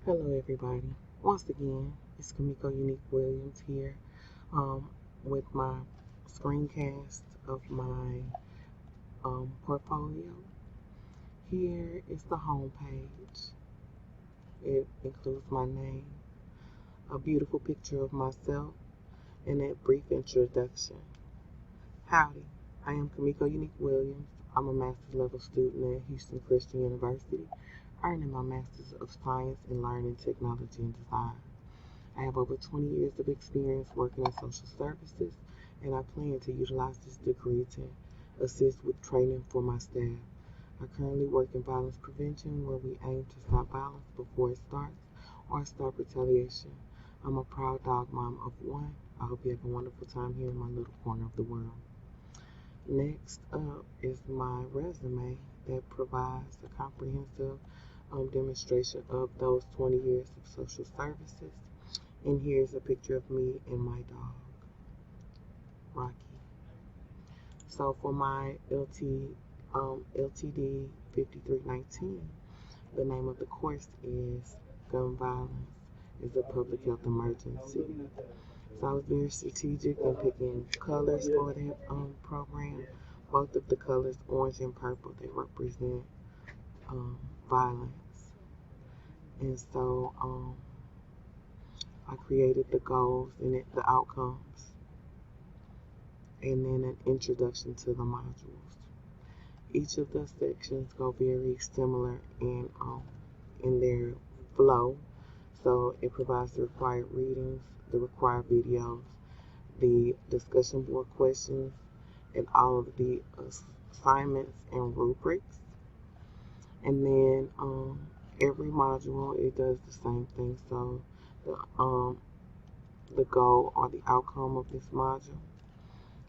Hello everybody. Once again, it's Kamiko Unique Williams here with my screencast of my portfolio. Here is the home page. It includes my name, a beautiful picture of myself, and a brief introduction. Howdy, I am Kamiko Unique Williams. I'm a master's level student at Houston Christian University, earning my Master's of Science in Learning, Technology, and Design. I have over 20 years of experience working in social services, and I plan to utilize this degree to assist with training for my staff. I currently work in violence prevention, where we aim to stop violence before it starts or stop retaliation. I'm a proud dog mom of one. I hope you have a wonderful time here in my little corner of the world. Next up is my resume that provides a comprehensive demonstration of those 20 years of social services. And here's a picture of me and my dog, Rocky. So for my LTD 5319, the name of the course is Gun Violence is a Public Health Emergency. So I was very strategic in picking colors for that program. Both of the colors, orange and purple, they represent violence. And so I created the goals and the outcomes, and then an introduction to the modules. Each of the sections go very similar in their flow. So it provides the required readings, the required videos, the discussion board questions, and all of the assignments and rubrics. And then every module, it does the same thing. So the goal or the outcome of this module,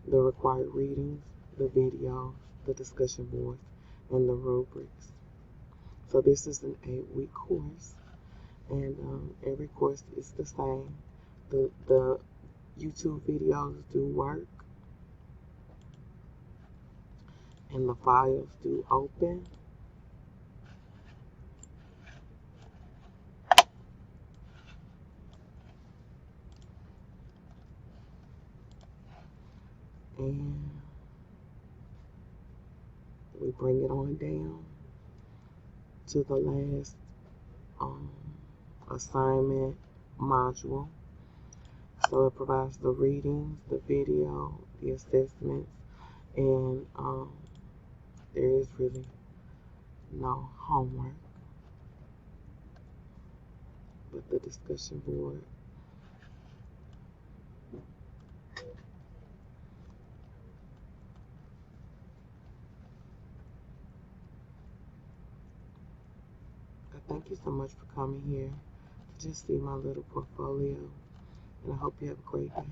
the required readings, the videos, the discussion boards, and the rubrics. So this is an 8-week course, and every course is the same. The YouTube videos do work, and the files do open. And we bring it on down to the last assignment module. So it provides the readings, the video, the assessments, and there is really no homework, but the discussion board. Thank you so much for coming here to just see my little portfolio, and I hope you have a great day.